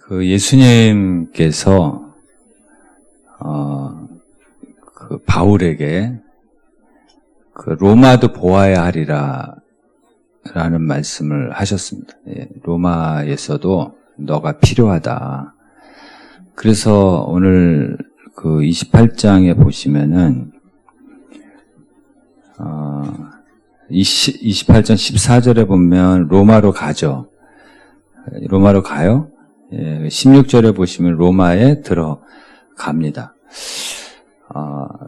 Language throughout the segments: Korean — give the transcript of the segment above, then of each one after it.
그 예수님께서 그 바울에게 그 로마도 보아야 하리라 라는 말씀을 하셨습니다. 예, 로마에서도 너가 필요하다. 그래서 오늘 그 28장에 보시면은 28장 14절에 보면 로마로 가죠. 로마로 가요. 예, 16절에 보시면 로마에 들어갑니다.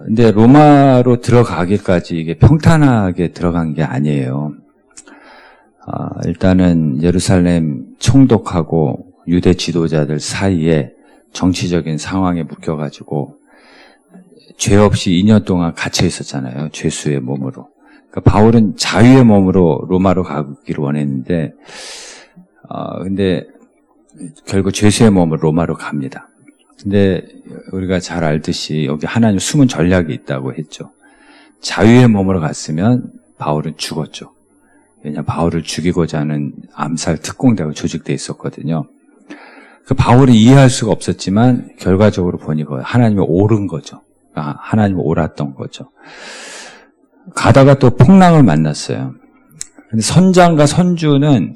근데 로마로 들어가기까지 이게 평탄하게 들어간 게 아니에요. 일단은 예루살렘 총독하고 유대 지도자들 사이에 정치적인 상황에 묶여가지고 죄 없이 2년 동안 갇혀 있었잖아요. 죄수의 몸으로. 그러니까 바울은 자유의 몸으로 로마로 가기를 원했는데, 근데 결국 죄수의 몸으로 로마로 갑니다. 근데 우리가 잘 알듯이 여기 하나님 숨은 전략이 있다고 했죠. 자유의 몸으로 갔으면 바울은 죽었죠. 왜냐하면 바울을 죽이고자 하는 암살 특공대가 조직되어 있었거든요. 그 바울이 이해할 수가 없었지만 결과적으로 보니까 하나님이 옳은 거죠. 하나님이 옳았던 거죠. 가다가 또 풍랑을 만났어요. 근데 선장과 선주의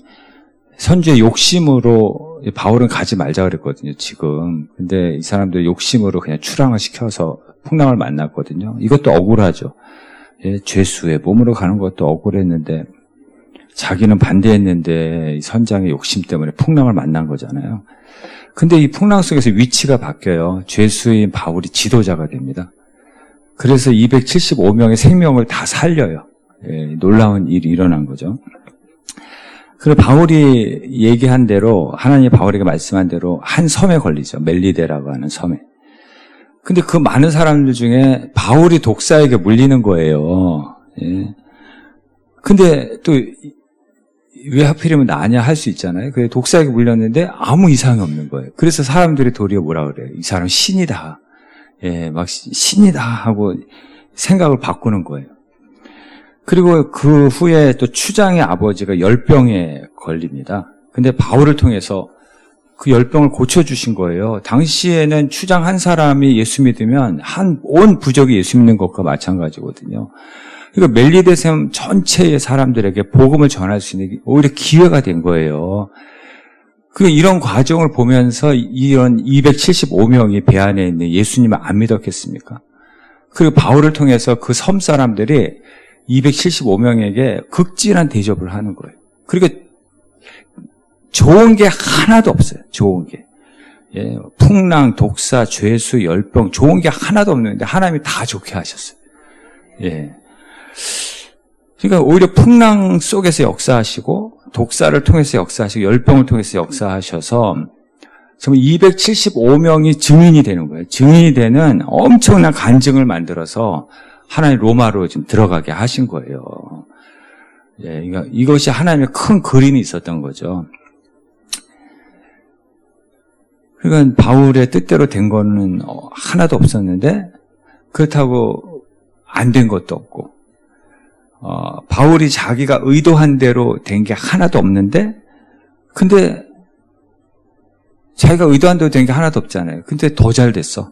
욕심으로 바울은 가지 말자 그랬거든요, 지금. 근데 이 사람들 욕심으로 그냥 출항을 시켜서 풍랑을 만났거든요. 이것도 억울하죠. 예, 죄수의 몸으로 가는 것도 억울했는데 자기는 반대했는데 이 선장의 욕심 때문에 풍랑을 만난 거잖아요. 근데 이 풍랑 속에서 위치가 바뀌어요. 죄수인 바울이 지도자가 됩니다. 그래서 275명의 생명을 다 살려요. 예, 놀라운 일이 일어난 거죠. 그리고 바울이 얘기한 대로, 하나님이 바울에게 말씀한 대로 한 섬에 걸리죠. 멜리데라고 하는 섬에. 근데 그 많은 사람들 중에 바울이 독사에게 물리는 거예요. 예. 근데 또 왜 하필이면 나냐 할 수 있잖아요. 그래 독사에게 물렸는데 아무 이상이 없는 거예요. 그래서 사람들이 도리어 뭐라 그래요? 이 사람 신이다. 예, 막 신이다 하고 생각을 바꾸는 거예요. 그리고 그 후에 또 추장의 아버지가 열병에 걸립니다. 근데 바울을 통해서 그 열병을 고쳐주신 거예요. 당시에는 추장 한 사람이 예수 믿으면 온 부족이 예수 믿는 것과 마찬가지거든요. 그러니까 멜리데 섬 전체의 사람들에게 복음을 전할 수 있는 오히려 기회가 된 거예요. 이런 과정을 보면서 이런 275명이 배 안에 있는 예수님을 안 믿었겠습니까? 그리고 바울을 통해서 그 섬 사람들이 275명에게 극진한 대접을 하는 거예요. 그리고 좋은 게 하나도 없어요. 좋은 게. 예, 풍랑, 독사, 죄수, 열병 좋은 게 하나도 없는데 하나님이 다 좋게 하셨어요. 예. 그러니까 오히려 풍랑 속에서 역사하시고 독사를 통해서 역사하시고 열병을 통해서 역사하셔서 정말 275명이 증인이 되는 거예요. 증인이 되는 엄청난 간증을 만들어서 하나님 로마로 지금 들어가게 하신 거예요. 예, 그러니까 이것이 하나님의 큰 그림이 있었던 거죠. 그러니까 바울의 뜻대로 된 거는 하나도 없었는데 그렇다고 안 된 것도 없고 바울이 자기가 의도한 대로 된 게 하나도 없는데 근데 자기가 의도한 대로 된 게 하나도 없잖아요. 근데 더 잘 됐어.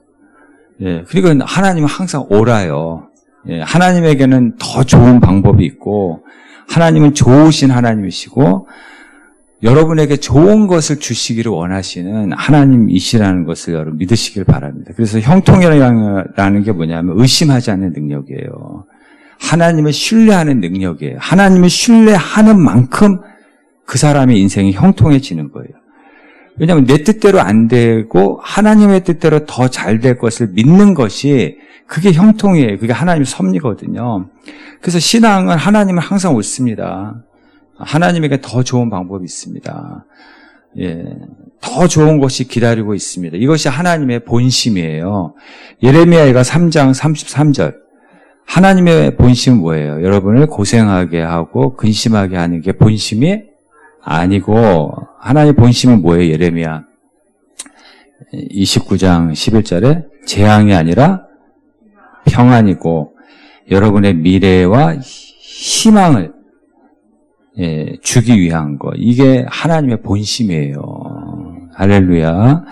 예, 그러니까 하나님은 항상 옳아요. 예, 하나님에게는 더 좋은 방법이 있고 하나님은 좋으신 하나님이시고 여러분에게 좋은 것을 주시기를 원하시는 하나님이시라는 것을 여러분 믿으시길 바랍니다. 그래서 형통이라는 게 뭐냐면 의심하지 않는 능력이에요. 하나님을 신뢰하는 능력이에요. 하나님을 신뢰하는 만큼 그 사람의 인생이 형통해지는 거예요. 왜냐하면 내 뜻대로 안 되고 하나님의 뜻대로 더 잘 될 것을 믿는 것이 그게 형통이에요. 그게 하나님의 섭리거든요. 그래서 신앙은 하나님은 항상 옳습니다. 하나님에게 더 좋은 방법이 있습니다. 예, 더 좋은 것이 기다리고 있습니다. 이것이 하나님의 본심이에요. 예레미야가 3장 33절. 하나님의 본심은 뭐예요? 여러분을 고생하게 하고 근심하게 하는 게 본심이 아니고 하나님의 본심은 뭐예요? 예레미야 29장 11절에 재앙이 아니라 평안이고 여러분의 미래와 희망을 주기 위한 거. 이게 하나님의 본심이에요. 할렐루야.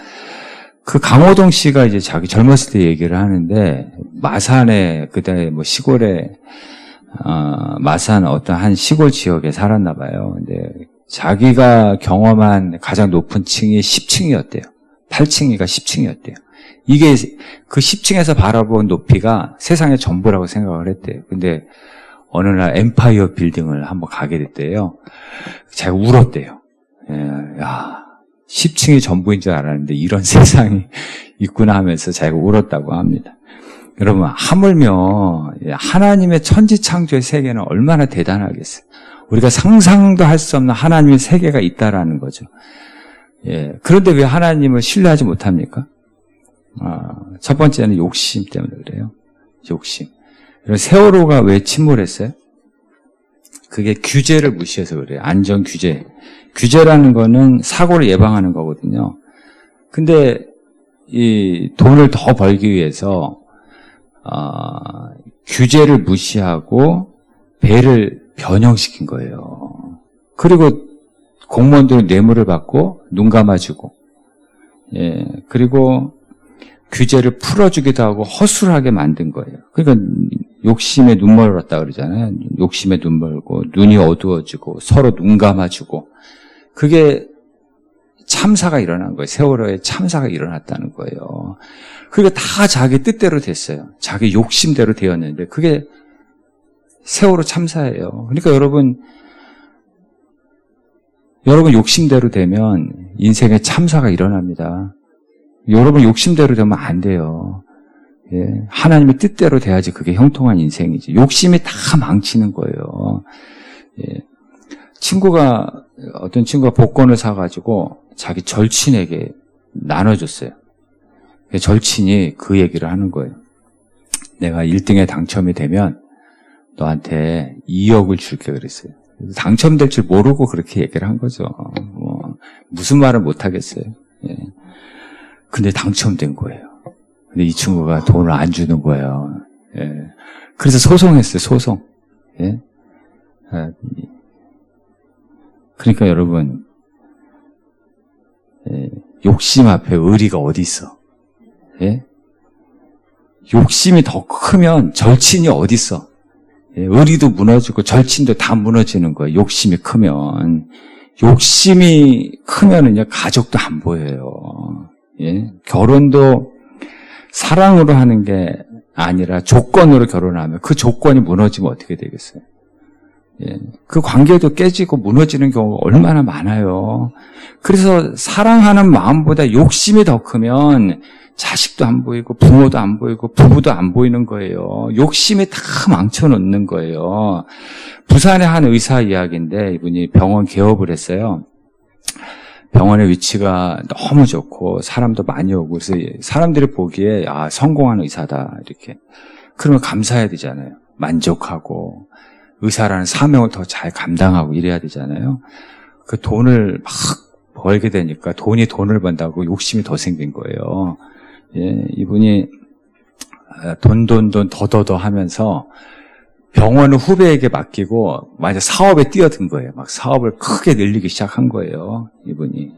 그 강호동 씨가 이제 자기 젊었을 때 얘기를 하는데, 마산에, 그때 뭐 시골에, 마산 어떤 한 시골 지역에 살았나 봐요. 근데 자기가 경험한 가장 높은 층이 10층이었대요. 8층이가 10층이었대요. 이게 그 10층에서 바라본 높이가 세상의 전부라고 생각을 했대요. 근데 어느 날 엠파이어 빌딩을 한번 가게 됐대요. 자기가 울었대요. 야, 10층이 전부인 줄 알았는데 이런 세상이 있구나 하면서 자기가 울었다고 합니다. 여러분, 하물며 하나님의 천지창조의 세계는 얼마나 대단하겠어요. 우리가 상상도 할 수 없는 하나님의 세계가 있다라는 거죠. 예. 그런데 왜 하나님을 신뢰하지 못합니까? 첫 번째는 욕심 때문에 그래요. 욕심. 세월호가 왜 침몰했어요? 그게 규제를 무시해서 그래요. 안전 규제. 규제라는 거는 사고를 예방하는 거거든요. 근데 이 돈을 더 벌기 위해서 규제를 무시하고 배를 변형시킨 거예요. 그리고 공무원들은 뇌물을 받고 눈 감아주고, 예, 그리고 규제를 풀어주기도 하고 허술하게 만든 거예요. 그러니까 욕심에 눈 멀었다 그러잖아요. 욕심에 눈 멀고 눈이 어두워지고 서로 눈 감아주고, 그게 참사가 일어난 거예요. 세월호에 참사가 일어났다는 거예요. 그게 다 자기 뜻대로 됐어요. 자기 욕심대로 되었는데 그게 세월호 참사예요. 그러니까 여러분 욕심대로 되면 인생에 참사가 일어납니다. 여러분 욕심대로 되면 안 돼요. 예, 하나님의 뜻대로 돼야지 그게 형통한 인생이지. 욕심이 다 망치는 거예요. 예, 어떤 친구가 복권을 사가지고 자기 절친에게 나눠줬어요. 절친이 그 얘기를 하는 거예요. 내가 1등에 당첨이 되면 너한테 2억을 줄게 그랬어요. 당첨될 줄 모르고 그렇게 얘기를 한 거죠. 무슨 말을 못 하겠어요. 예. 근데 당첨된 거예요. 근데 이 친구가 돈을 안 주는 거예요. 예. 그래서 소송했어요. 소송. 예. 그러니까 여러분, 예. 욕심 앞에 의리가 어디 있어? 예? 욕심이 더 크면 절친이 어디 있어? 예, 의리도 무너지고 절친도 다 무너지는 거예요. 욕심이 크면. 욕심이 크면은요, 가족도 안 보여요. 예? 결혼도 사랑으로 하는 게 아니라 조건으로 결혼하면 그 조건이 무너지면 어떻게 되겠어요? 예, 그 관계도 깨지고 무너지는 경우가 얼마나 많아요. 그래서 사랑하는 마음보다 욕심이 더 크면 자식도 안 보이고 부모도 안 보이고 부부도 안 보이는 거예요. 욕심이 다 망쳐놓는 거예요. 부산의 한 의사 이야기인데 이분이 병원 개업을 했어요. 병원의 위치가 너무 좋고 사람도 많이 오고 그래서 사람들이 보기에 성공한 의사다 이렇게. 그러면 감사해야 되잖아요. 만족하고 의사라는 사명을 더 잘 감당하고 이래야 되잖아요. 그 돈을 막 벌게 되니까 돈을 번다고 욕심이 더 생긴 거예요. 예, 이분이 돈 더 하면서 병원을 후배에게 맡기고 완전 사업에 뛰어든 거예요. 막 사업을 크게 늘리기 시작한 거예요. 이분이.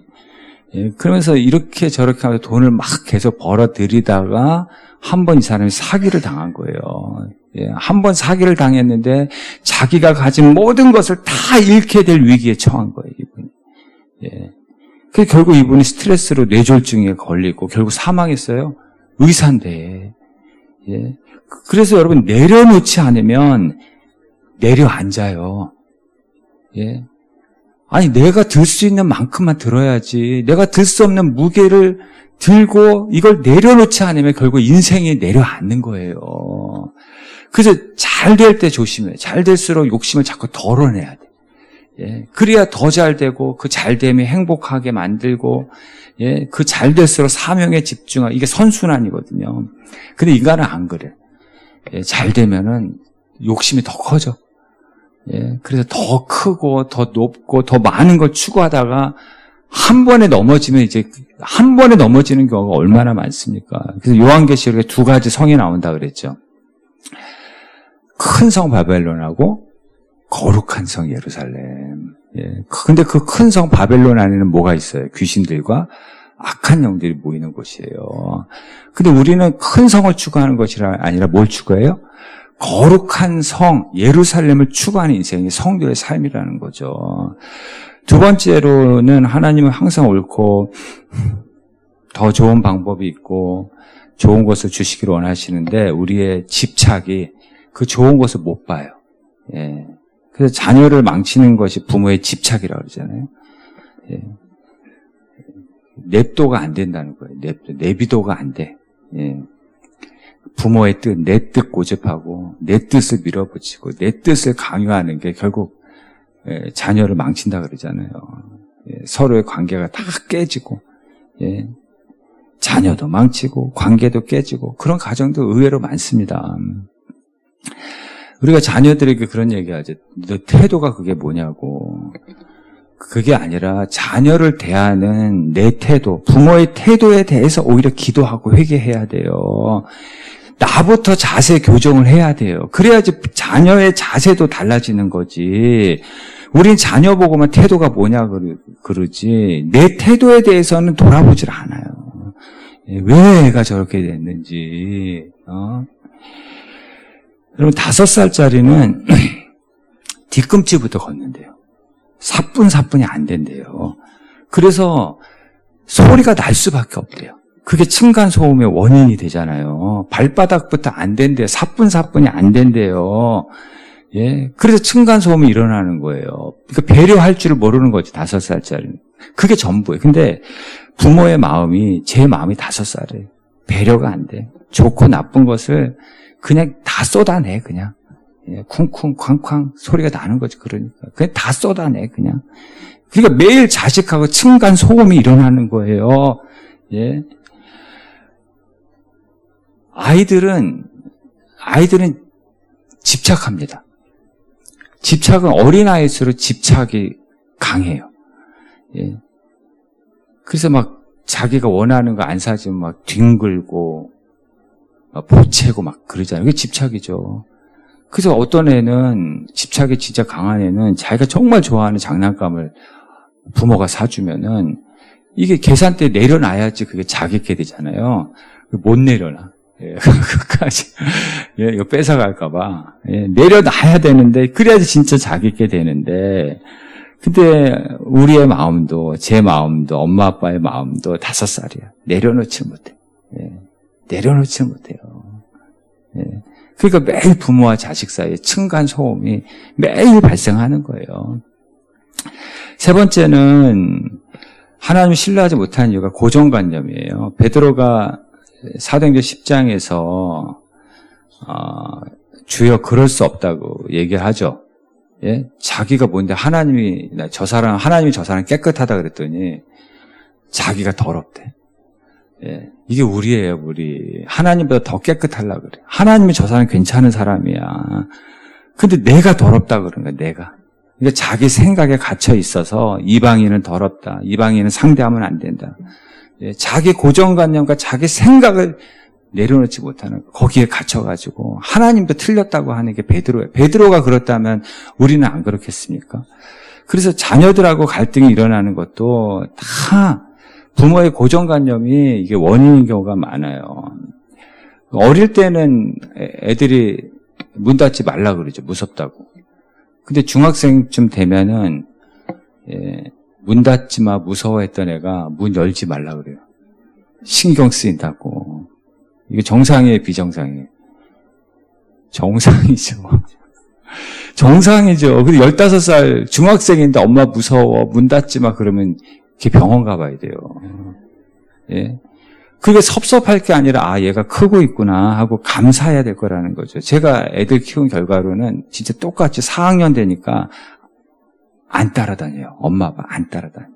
예, 그러면서 이렇게 저렇게 하면서 돈을 막 계속 벌어들이다가 한 번 이 사람이 사기를 당한 거예요. 예, 한 번 사기를 당했는데 자기가 가진 모든 것을 다 잃게 될 위기에 처한 거예요. 이분이. 예. 그 결국 이분이 스트레스로 뇌졸중에 걸리고 결국 사망했어요. 의사인데. 예. 그래서 여러분 내려놓지 않으면 내려앉아요. 예. 아니 내가 들 수 있는 만큼만 들어야지. 내가 들 수 없는 무게를 들고 이걸 내려놓지 않으면 결국 인생이 내려앉는 거예요. 그래서 잘 될 때 조심해. 잘 될수록 욕심을 자꾸 덜어내야 돼. 예, 그래야 더 잘 되고 그 잘됨이 행복하게 만들고 예, 그 잘 될수록 사명에 집중하고 이게 선순환이거든요. 근데 인간은 안 그래. 예, 잘 되면은 욕심이 더 커져. 예, 그래서 더 크고 더 높고 더 많은 걸 추구하다가 한 번에 넘어지면 이제 한 번에 넘어지는 경우가 얼마나 많습니까? 그래서 요한계시록에 2가지 성이 나온다 그랬죠. 큰 성 바벨론하고 거룩한 성 예루살렘. 예. 근데 그 큰 성 바벨론 안에는 뭐가 있어요? 귀신들과 악한 영들이 모이는 곳이에요. 근데 우리는 큰 성을 추구하는 것이 아니라 뭘 추구해요? 거룩한 성, 예루살렘을 추구하는 인생이 성도의 삶이라는 거죠. 두 번째로는 하나님은 항상 옳고 더 좋은 방법이 있고 좋은 것을 주시기를 원하시는데 우리의 집착이 그 좋은 것을 못 봐요. 예. 그래서 자녀를 망치는 것이 부모의 집착이라고 그러잖아요. 예. 냅도가 안 된다는 거예요. 내비도가 안 돼. 예. 부모의 뜻, 내 뜻 고집하고 내 뜻을 밀어붙이고 내 뜻을 강요하는 게 결국 자녀를 망친다 그러잖아요. 예. 서로의 관계가 다 깨지고 예. 자녀도 망치고 관계도 깨지고 그런 가정도 의외로 많습니다. 우리가 자녀들에게 그런 얘기하죠. 너 태도가 그게 뭐냐고. 그게 아니라 자녀를 대하는 내 태도, 부모의 태도에 대해서 오히려 기도하고 회개해야 돼요. 나부터 자세 교정을 해야 돼요. 그래야지 자녀의 자세도 달라지는 거지. 우린 자녀 보고만 태도가 뭐냐 그러지. 내 태도에 대해서는 돌아보질 않아요. 왜 애가 저렇게 됐는지. 여러분 5살짜리는 뒤꿈치부터 걷는데요. 사뿐사뿐이 안 된대요. 그래서 소리가 날 수밖에 없대요. 그게 층간소음의 원인이 되잖아요. 발바닥부터 안 된대요. 사뿐사뿐이 안 된대요. 예. 그래서 층간소음이 일어나는 거예요. 그러니까 배려할 줄을 모르는 거지, 5살짜리는. 그게 전부예요. 근데 부모의 마음이, 제 마음이 5살이에요. 배려가 안 돼. 좋고 나쁜 것을 그냥 다 쏟아내, 그냥. 예, 쿵쿵, 쾅쾅 소리가 나는 거지, 그러니까. 그냥 다 쏟아내, 그냥. 그러니까 매일 자식하고 층간소음이 일어나는 거예요. 예. 아이들은 집착합니다. 집착은 어린아이일수록 집착이 강해요. 예. 그래서 막 자기가 원하는 거 안 사주면 막 뒹굴고, 막 보채고 막 그러잖아요. 그게 집착이죠. 그래서 어떤 애는, 집착이 진짜 강한 애는 자기가 정말 좋아하는 장난감을 부모가 사주면은 이게 계산대 내려놔야지 그게 자기 게 되잖아요. 못 내려놔. 예, 끝까지. 예, 이거 뺏어갈까봐. 예, 내려놔야 되는데, 그래야지 진짜 자기 게 되는데, 근데 우리의 마음도, 제 마음도, 엄마 아빠의 마음도 5살이야. 내려놓지 못해. 예, 내려놓지 못해요. 예. 그러니까 매일 부모와 자식 사이에 층간소음이 매일 발생하는 거예요. 세 번째는 하나님을 신뢰하지 못하는 이유가 고정관념이에요. 베드로가 사도행전 10장에서 주여 그럴 수 없다고 얘기하죠. 예? 자기가 뭔데 하나님이 저 사람 깨끗하다 그랬더니 자기가 더럽대. 예. 이게 우리예요, 우리. 하나님보다 더 깨끗하려고 그래. 하나님이 저 사람 괜찮은 사람이야. 근데 내가 더럽다 그런 거야, 내가. 그러니까 자기 생각에 갇혀 있어서 이방인은 더럽다. 이방인은 상대하면 안 된다. 예, 자기 고정관념과 자기 생각을 내려놓지 못하는 거기에 갇혀가지고 하나님도 틀렸다고 하는 게 베드로예요. 베드로가 그렇다면 우리는 안 그렇겠습니까? 그래서 자녀들하고 갈등이 일어나는 것도 다 부모의 고정관념이 이게 원인인 경우가 많아요. 어릴 때는 애들이 문 닫지 말라 그러죠. 무섭다고. 근데 중학생쯤 되면은 문 닫지 마 무서워했던 애가 문 열지 말라 그래요. 신경 쓰인다고. 이게 정상이에요, 비정상이에요? 정상이죠. 정상이죠. 근데 15살 중학생인데 엄마 무서워 문 닫지 마 그러면 이렇게 병원 가봐야 돼요. 예. 그게 섭섭할 게 아니라 얘가 크고 있구나 하고 감사해야 될 거라는 거죠. 제가 애들 키운 결과로는 진짜 똑같이 4학년 되니까 안 따라다녀요. 엄마 아빠 안 따라다녀요.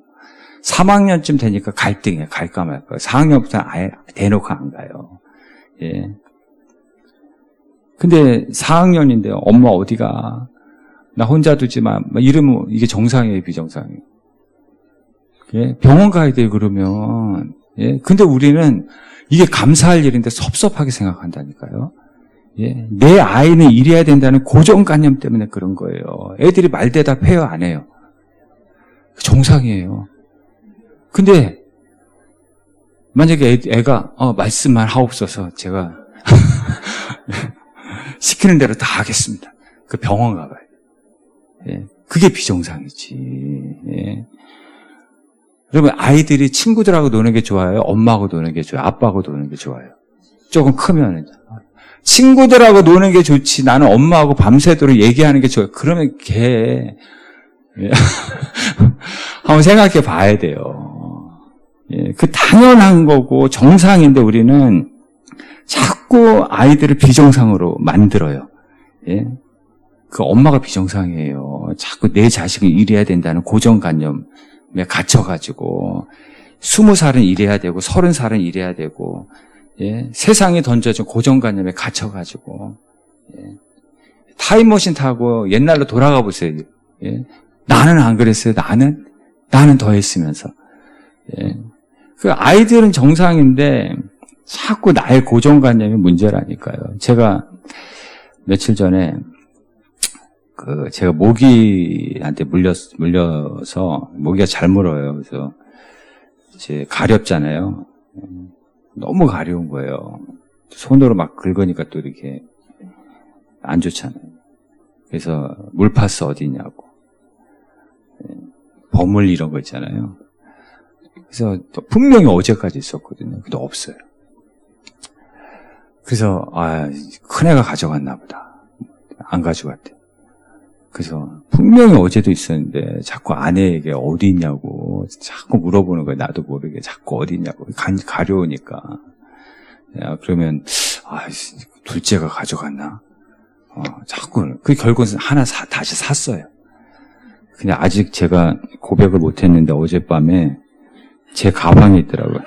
3학년쯤 되니까 갈등이에요. 갈까 말까. 4학년부터는 아예 대놓고 안 가요. 예. 근데 4학년인데 엄마 어디가? 나 혼자 두지 마. 이러면 이게 정상이에요, 비정상이에요? 예. 병원 가야 돼요, 그러면. 예. 근데 우리는 이게 감사할 일인데 섭섭하게 생각한다니까요. 예. 내 아이는 이래야 된다는 고정관념 때문에 그런 거예요. 애들이 말 대답해요, 안 해요? 정상이에요. 근데 만약에 애가 말씀만 하옵소서 제가 시키는 대로 다 하겠습니다. 그 병원 가봐요. 예, 그게 비정상이지. 예. 그러면 아이들이 친구들하고 노는 게 좋아요? 엄마하고 노는 게 좋아요? 아빠하고 노는 게 좋아요? 조금 크면은. 친구들하고 노는 게 좋지. 나는 엄마하고 밤새도록 얘기하는 게 좋아요. 그러면 걔 예. 한번 생각해 봐야 돼요. 예, 그 당연한 거고 정상인데 우리는 자꾸 아이들을 비정상으로 만들어요. 예? 그 엄마가 비정상이에요. 자꾸 내 자식은 이래야 된다는 고정관념에 갇혀가지고 20살은 이래야 되고 30살은 이래야 되고 예? 세상에 던져진 고정관념에 갇혀가지고 예? 타임머신 타고 옛날로 돌아가 보세요. 예? 나는 안 그랬어요. 나는 더 했으면서 예? 그 아이들은 정상인데 자꾸 나의 고정관념이 문제라니까요. 제가 며칠 전에 제가 모기한테 물려서 모기가 잘 물어요. 그래서 제 가렵잖아요. 너무 가려운 거예요. 손으로 막 긁으니까 또 이렇게 안 좋잖아요. 그래서 물파스 어디 있냐고. 버물 이런 거 있잖아요. 그래서 분명히 어제까지 있었거든요. 근데 없어요. 그래서 큰애가 가져갔나 보다. 안 가져갔대. 그래서 분명히 어제도 있었는데 자꾸 아내에게 어디 있냐고 자꾸 물어보는 거예요. 나도 모르게 자꾸 어디 있냐고 가려우니까. 야, 그러면 둘째가 가져갔나? 자꾸 결국은 하나 다시 샀어요. 근데 아직 제가 고백을 못했는데 어젯밤에 제 가방에 있더라고요.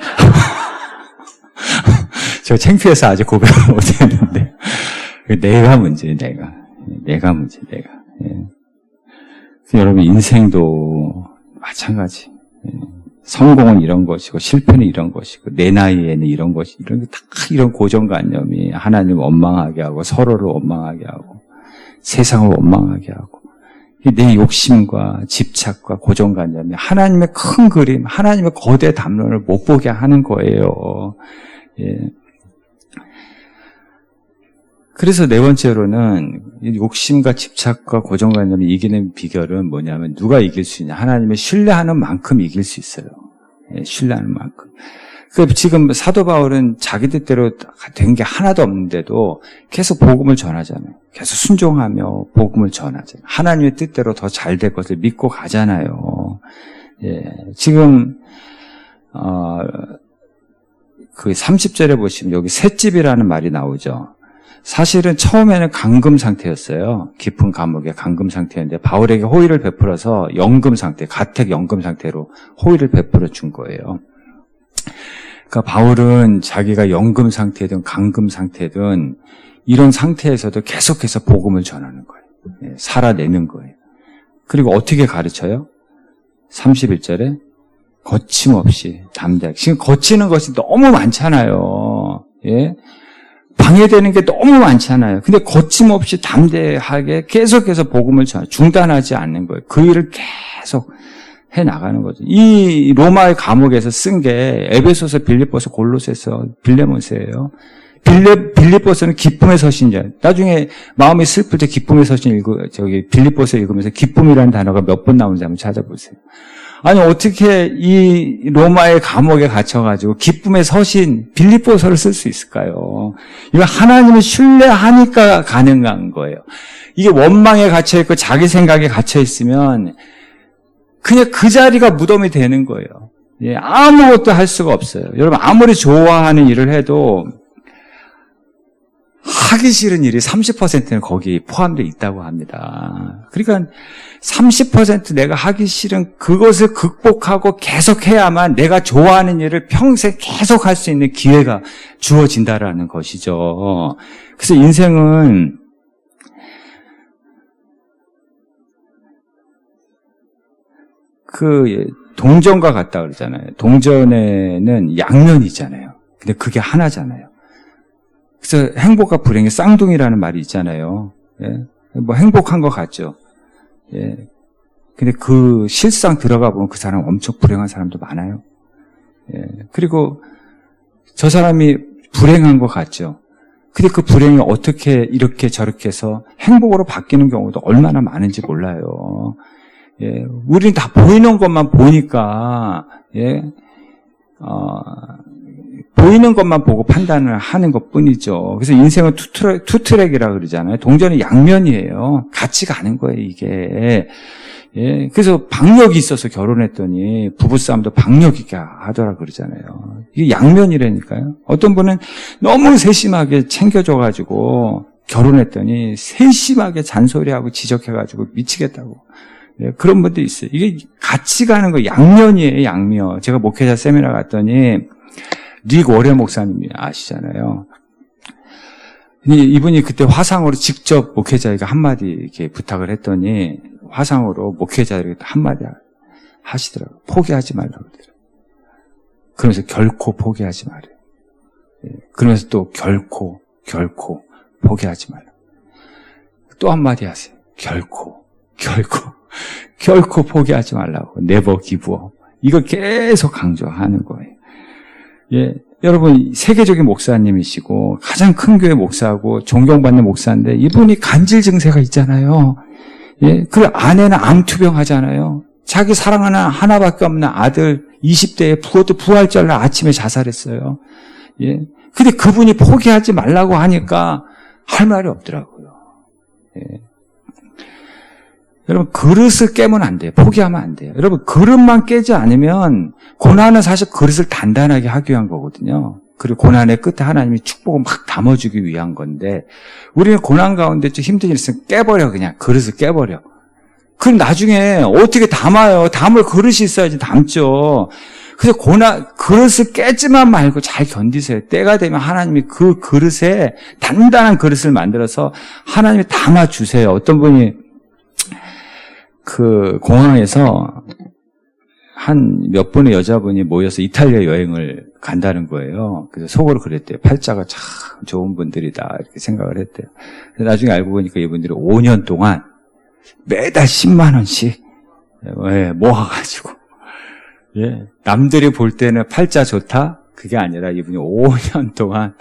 제가 창피해서 아직 고백을 못했는데 내가 문제예요. 내가 문제. 예. 여러분 인생도 마찬가지. 예. 성공은 이런 것이고 실패는 이런 것이고 내 나이에는 이런 것이 이런 다 이런 고정관념이 하나님을 원망하게 하고 서로를 원망하게 하고 세상을 원망하게 하고 내 욕심과 집착과 고정관념이 하나님의 큰 그림, 하나님의 거대 담론을 못 보게 하는 거예요. 예. 그래서 네 번째로는 욕심과 집착과 고정관념을 이기는 비결은 뭐냐면 누가 이길 수 있냐. 하나님을 신뢰하는 만큼 이길 수 있어요. 예, 신뢰하는 만큼. 그러니까 지금 사도 바울은 자기 뜻대로 된 게 하나도 없는데도 계속 복음을 전하잖아요. 계속 순종하며 복음을 전하잖아요. 하나님의 뜻대로 더 잘 될 것을 믿고 가잖아요. 예, 지금 그 30절에 보시면 여기 셋집이라는 말이 나오죠. 사실은 처음에는 감금 상태였어요. 깊은 감옥의 감금 상태였는데 바울에게 호의를 베풀어서 연금 상태, 가택 연금 상태로 호의를 베풀어 준 거예요. 그러니까 바울은 자기가 연금 상태든 감금 상태든 이런 상태에서도 계속해서 복음을 전하는 거예요. 살아내는 거예요. 그리고 어떻게 가르쳐요? 31절에 거침없이 담대하게. 지금 거치는 것이 너무 많잖아요. 예? 방해되는 게 너무 많잖아요. 근데 거침없이 담대하게 계속해서 복음을 중단하지 않는 거예요. 그 일을 계속 해 나가는 거죠. 이 로마의 감옥에서 쓴 게 에베소서, 빌립보서, 골로새서, 빌레몬서예요. 빌립보서는 기쁨의 서신이야. 나중에 마음이 슬플 때 기쁨의 서신 빌립보서 읽으면서 기쁨이라는 단어가 몇 번 나오는지 한번 찾아보세요. 아니 어떻게 이 로마의 감옥에 갇혀가지고 기쁨의 서신 빌립보서를 쓸 수 있을까요? 이거 하나님을 신뢰하니까 가능한 거예요. 이게 원망에 갇혀있고 자기 생각에 갇혀있으면 그냥 그 자리가 무덤이 되는 거예요. 예, 아무것도 할 수가 없어요. 여러분 아무리 좋아하는 일을 해도 하기 싫은 일이 30%는 거기 포함되어 있다고 합니다. 그러니까 30% 내가 하기 싫은 그것을 극복하고 계속해야만 내가 좋아하는 일을 평생 계속 할 수 있는 기회가 주어진다라는 것이죠. 그래서 인생은 그 동전과 같다 그러잖아요. 동전에는 양면이 있잖아요. 근데 그게 하나잖아요. 그래서 행복과 불행의 쌍둥이라는 말이 있잖아요. 예? 뭐 행복한 것 같죠. 예. 근데 그 실상 들어가 보면 그 사람 엄청 불행한 사람도 많아요. 예. 그리고 저 사람이 불행한 것 같죠. 근데 그 불행이 어떻게 이렇게 저렇게 해서 행복으로 바뀌는 경우도 얼마나 많은지 몰라요. 예. 우리는 다 보이는 것만 보니까, 예. 보이는 것만 보고 판단을 하는 것 뿐이죠. 그래서 인생은 투트랙이라고 그러잖아요. 동전의 양면이에요. 같이 가는 거예요, 이게. 예. 그래서 박력이 있어서 결혼했더니 부부싸움도 박력 있게 하더라 그러잖아요. 이게 양면이라니까요. 어떤 분은 너무 세심하게 챙겨줘가지고 결혼했더니 세심하게 잔소리하고 지적해가지고 미치겠다고. 예. 그런 분도 있어요. 이게 같이 가는 거 양면이에요, 양면. 제가 목회자 세미나 갔더니 릭 워레 목사님이 아시잖아요. 이분이 그때 화상으로 직접 목회자에게 한마디 이렇게 부탁을 했더니 화상으로 목회자에게 한마디 하시더라고요. 포기하지 말라고 그러더라고요. 그러면서 결코 포기하지 말아요. 그러면서 또 결코 포기하지 말라고. 또 한마디 하세요. 결코 포기하지 말라고. never give up. 이걸 계속 강조하는 거예요. 예. 여러분, 세계적인 목사님이시고, 가장 큰 교회 목사고, 존경받는 목사인데, 이분이 간질 증세가 있잖아요. 예. 그 아내는 암투병 하잖아요. 자기 사랑하는 하나밖에 없는 아들, 20대에 그것도 부활절 날 아침에 자살했어요. 예. 근데 그분이 포기하지 말라고 하니까 할 말이 없더라고요. 예. 여러분, 그릇을 깨면 안 돼요. 포기하면 안 돼요. 여러분, 그릇만 깨지 않으면 고난은 사실 그릇을 단단하게 하기 위한 거거든요. 그리고 고난의 끝에 하나님이 축복을 막 담아주기 위한 건데, 우리는 고난 가운데 좀 힘든 일 있으면 깨버려, 그냥. 그릇을 깨버려. 그럼 나중에 어떻게 담아요? 담을 그릇이 있어야지 담죠. 그래서 그릇을 깨지만 말고 잘 견디세요. 때가 되면 하나님이 그 그릇에 단단한 그릇을 만들어서 하나님이 담아주세요. 어떤 분이 그 공항에서 한 몇 분의 여자분이 모여서 이탈리아 여행을 간다는 거예요. 그래서 속으로 그랬대요. 팔자가 참 좋은 분들이다 이렇게 생각을 했대요. 나중에 알고 보니까 이분들이 5년 동안 매달 10만 원씩 모아가지고 남들이 볼 때는 팔자 좋다? 그게 아니라 이분이 5년 동안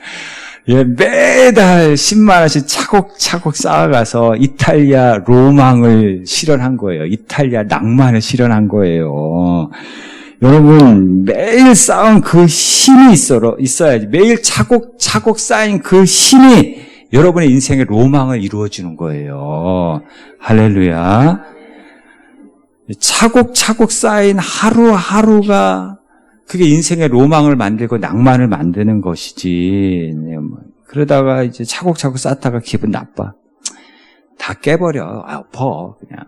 매달 10만 원씩 차곡차곡 쌓아가서 이탈리아 로망을 실현한 거예요. 이탈리아 낭만을 실현한 거예요. 여러분, 매일 쌓은 그 힘이 있어야지. 매일 차곡차곡 쌓인 그 힘이 여러분의 인생의 로망을 이루어주는 거예요. 할렐루야. 차곡차곡 쌓인 하루하루가 그게 인생의 로망을 만들고 낭만을 만드는 것이지. 그러다가 이제 차곡차곡 쌓다가 기분 나빠. 다 깨버려. 엎어, 그냥.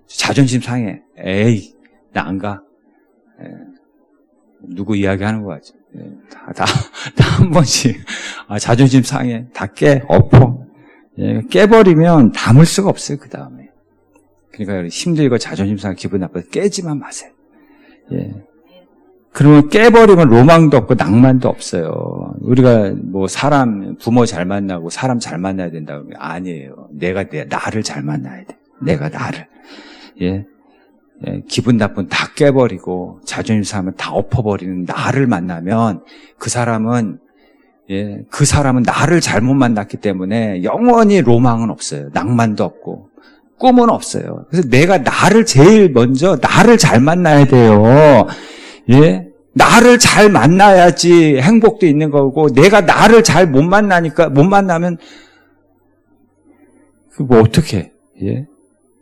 자존심 상해. 에이, 나 안 가. 누구 이야기 하는 거 같죠. 다 한 번씩. 자존심 상해. 다 엎어. 깨버리면 담을 수가 없어요, 그 다음에. 그러니까 힘들고 자존심 상해 기분 나빠서 깨지만 마세요. 그러면 깨버리면 로망도 없고 낭만도 없어요. 우리가 뭐 부모 잘 만나고 사람 잘 만나야 된다고 하면 아니에요. 나를 잘 만나야 돼. 내가 나를. 기분 나쁜 다 깨버리고 자존심 상하면 다 엎어버리는 나를 만나면 그 사람은 나를 잘못 만났기 때문에 영원히 로망은 없어요. 낭만도 없고 꿈은 없어요. 그래서 내가 나를 제일 먼저 나를 잘 만나야 돼요. 나를 잘 만나야지 행복도 있는 거고, 내가 나를 잘 못 만나면, 뭐 어떡해,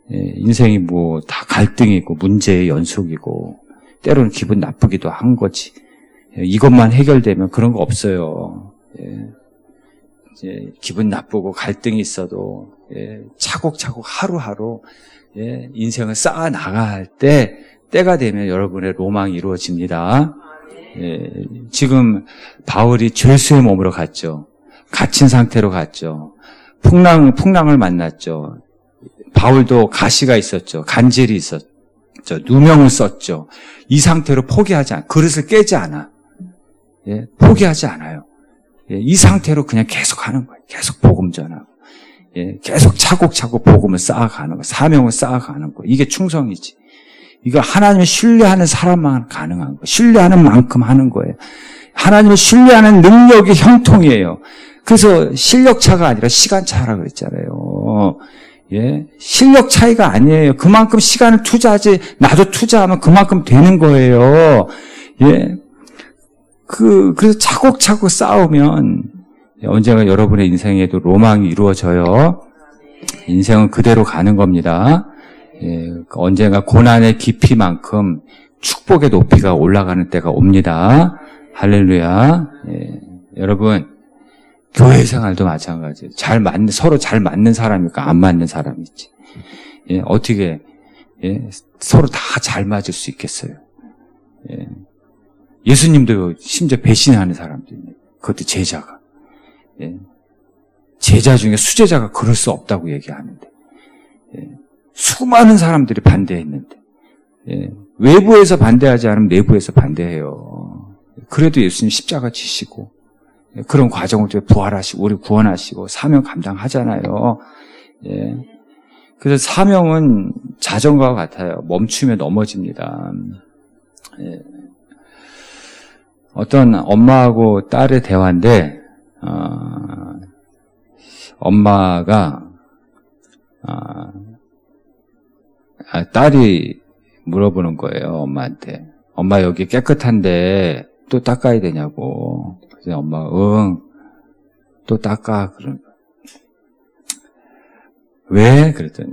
인생이 뭐 다 갈등이 있고, 문제의 연속이고, 때로는 기분 나쁘기도 한 거지. 이것만 해결되면 그런 거 없어요. 이제 기분 나쁘고 갈등이 있어도, 차곡차곡 하루하루, 인생을 쌓아 나갈 때가 되면 여러분의 로망이 이루어집니다. 지금 바울이 죄수의 몸으로 갔죠. 갇힌 상태로 갔죠. 풍랑을 만났죠. 바울도 가시가 있었죠. 간질이 있었죠. 누명을 썼죠. 이 상태로 그릇을 깨지 않아. 포기하지 않아요. 이 상태로 그냥 계속 하는 거예요. 계속 복음 전하고. 예, 계속 차곡차곡 복음을 쌓아가는 거, 사명을 쌓아가는 거. 이게 충성이지. 이거 하나님을 신뢰하는 사람만 가능한 거. 신뢰하는 만큼 하는 거예요. 하나님을 신뢰하는 능력이 형통이에요. 그래서 실력 차가 아니라 시간 차라 그랬잖아요. 예, 실력 차이가 아니에요. 그만큼 시간을 투자하지, 나도 투자하면 그만큼 되는 거예요. 예, 그래서 차곡차곡 쌓으면 언젠가 여러분의 인생에도 로망이 이루어져요. 인생은 그대로 가는 겁니다. 예, 언젠가 고난의 깊이만큼 축복의 높이가 올라가는 때가 옵니다. 할렐루야. 예, 여러분, 교회 생활도 마찬가지예요. 서로 잘 맞는 사람이 있고 안 맞는 사람이 있지. 예, 어떻게, 예, 서로 다 잘 맞을 수 있겠어요. 예, 예수님도 심지어 배신하는 사람도 있네요. 그것도 제자가. 예, 제자 중에 수제자가 그럴 수 없다고 얘기하는데, 예, 수많은 사람들이 반대했는데, 예, 외부에서 반대하지 않으면 내부에서 반대해요. 그래도 예수님 십자가 지시고, 예, 그런 과정을 통해 부활하시고, 우리 구원하시고, 사명 감당하잖아요. 예, 그래서 사명은 자전거와 같아요. 멈추면 넘어집니다. 예, 어떤 엄마하고 딸의 대화인데, 엄마가, 딸이 물어보는 거예요, 엄마한테. 엄마 여기 깨끗한데 또 닦아야 되냐고. 그래서 엄마가, 응, 또 닦아. 그런 거예요. 왜? 그랬더니,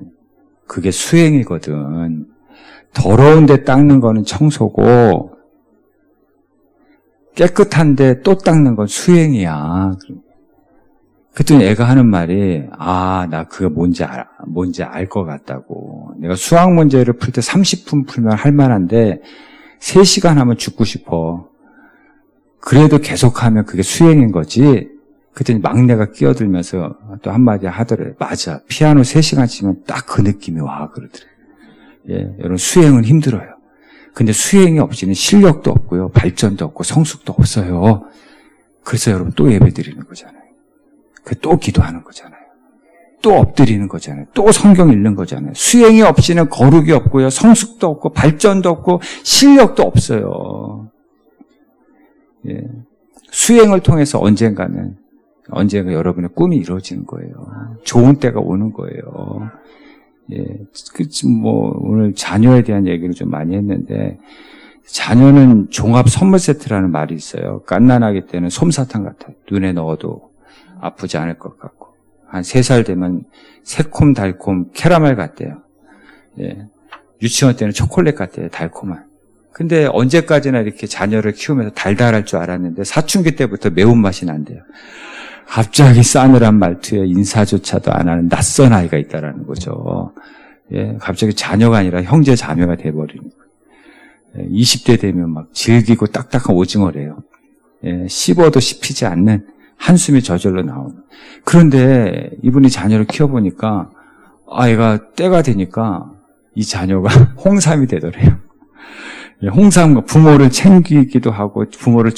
그게 수행이거든. 더러운데 닦는 거는 청소고, 깨끗한데 또 닦는 건 수행이야. 그랬더니 애가 하는 말이, 나 그거 뭔지 알 것 같다고. 내가 수학 문제를 풀 때 30분 풀면 할 만한데, 3시간 하면 죽고 싶어. 그래도 계속하면 그게 수행인 거지. 그랬더니 막내가 끼어들면서 또 한마디 하더래. 맞아. 피아노 3시간 치면 딱 그 느낌이 와. 그러더래. 예, 여러분, 수행은 힘들어요. 근데 수행이 없이는 실력도 없고요. 발전도 없고 성숙도 없어요. 그래서 여러분 또 예배 드리는 거잖아요. 또 기도하는 거잖아요. 또 엎드리는 거잖아요. 또 성경 읽는 거잖아요. 수행이 없이는 거룩이 없고요. 성숙도 없고 발전도 없고 실력도 없어요. 예. 수행을 통해서 언젠가 여러분의 꿈이 이루어지는 거예요. 좋은 때가 오는 거예요. 예, 오늘 자녀에 대한 얘기를 좀 많이 했는데, 자녀는 종합 선물 세트라는 말이 있어요. 갓난아기 때는 솜사탕 같아요. 눈에 넣어도 아프지 않을 것 같고, 한 3살 되면 새콤달콤 캐러멜 같대요. 예, 유치원 때는 초콜릿 같대요. 달콤한. 근데 언제까지나 이렇게 자녀를 키우면서 달달할 줄 알았는데, 사춘기 때부터 매운맛이 난대요. 갑자기 싸늘한 말투에 인사조차도 안 하는 낯선 아이가 있다라는 거죠. 예, 갑자기 자녀가 아니라 형제 자매가 돼버리는 거예요. 예, 20대 되면 막 질기고 딱딱한 오징어래요. 예, 씹어도 씹히지 않는 한숨이 저절로 나오는. 그런데 이분이 자녀를 키워보니까 얘가 때가 되니까 이 자녀가 홍삼이 되더래요. 예, 홍삼과 부모를 챙기기도 하고 부모를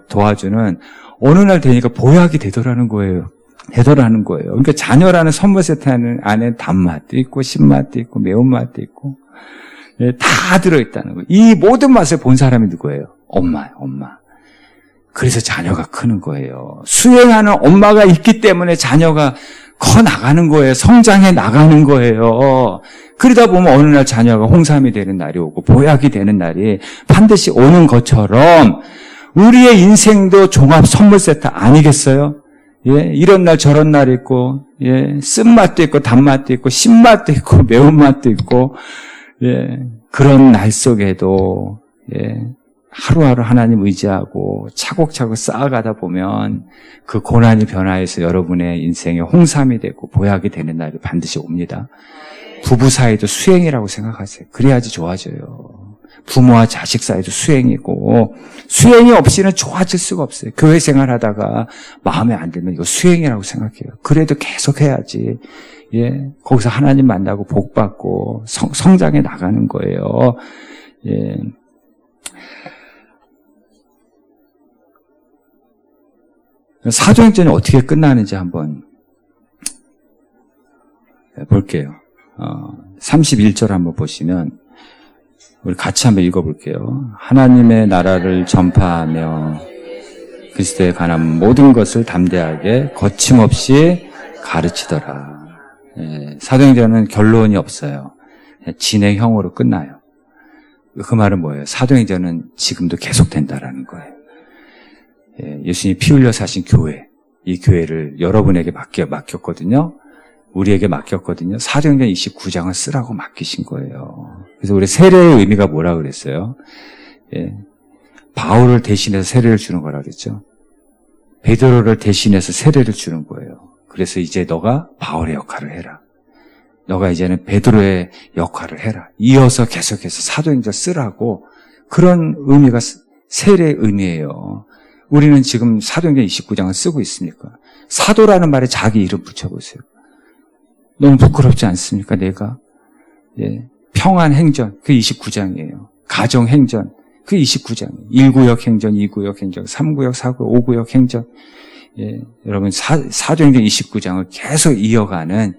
도와주는 어느 날 되니까 보약이 되더라는 거예요. 그러니까 자녀라는 선물 세트 안에 단맛도 있고 신맛도 있고 매운맛도 있고, 예, 다 들어있다는 거예요. 이 모든 맛을 본 사람이 누구예요? 엄마. 그래서 자녀가 크는 거예요. 수행하는 엄마가 있기 때문에 자녀가 커 나가는 거예요. 성장해 나가는 거예요. 그러다 보면 어느 날 자녀가 홍삼이 되는 날이 오고 보약이 되는 날이 반드시 오는 것처럼 우리의 인생도 종합 선물 세트 아니겠어요? 예, 이런 날 저런 날 있고, 예, 쓴맛도 있고 단맛도 있고 신맛도 있고 매운맛도 있고, 예, 그런 날 속에도, 예, 하루하루 하나님 의지하고 차곡차곡 쌓아가다 보면 그 고난이 변화해서 여러분의 인생에 홍삼이 되고 보약이 되는 날이 반드시 옵니다. 부부 사이도 수행이라고 생각하세요. 그래야지 좋아져요. 부모와 자식 사이도 수행이고, 수행이 없이는 좋아질 수가 없어요. 교회 생활하다가 마음에 안 들면 이거 수행이라고 생각해요. 그래도 계속 해야지. 예, 거기서 하나님 만나고 복 받고 성장해 나가는 거예요. 예. 사도행전이 어떻게 끝나는지 한번 볼게요. 31절 한번 보시면 우리 같이 한번 읽어볼게요. 하나님의 나라를 전파하며 그리스도에 관한 모든 것을 담대하게 거침없이 가르치더라. 사도행전은 결론이 없어요. 진행형으로 끝나요. 그 말은 뭐예요? 사도행전은 지금도 계속된다라는 거예요. 예수님이 피 흘려 사신 교회, 이 교회를 여러분에게 맡겼거든요. 우리에게 맡겼거든요. 사도행전 29장을 쓰라고 맡기신 거예요. 그래서 우리 세례의 의미가 뭐라 그랬어요? 바울을 대신해서 세례를 주는 거라 그랬죠. 베드로를 대신해서 세례를 주는 거예요. 그래서 이제 너가 바울의 역할을 해라. 너가 이제는 베드로의 역할을 해라. 이어서 계속해서 사도행전 쓰라고, 그런 의미가 세례의 의미예요. 우리는 지금 사도행전 29장을 쓰고 있습니까? 사도라는 말에 자기 이름 붙여보세요. 너무 부끄럽지 않습니까? 내가 평안행전 그 29장이에요. 가정행전 그 29장이에요. 1구역 행전, 2구역 행전, 3구역, 4구역, 5구역 행전. 여러분 사도행전 29장을 계속 이어가는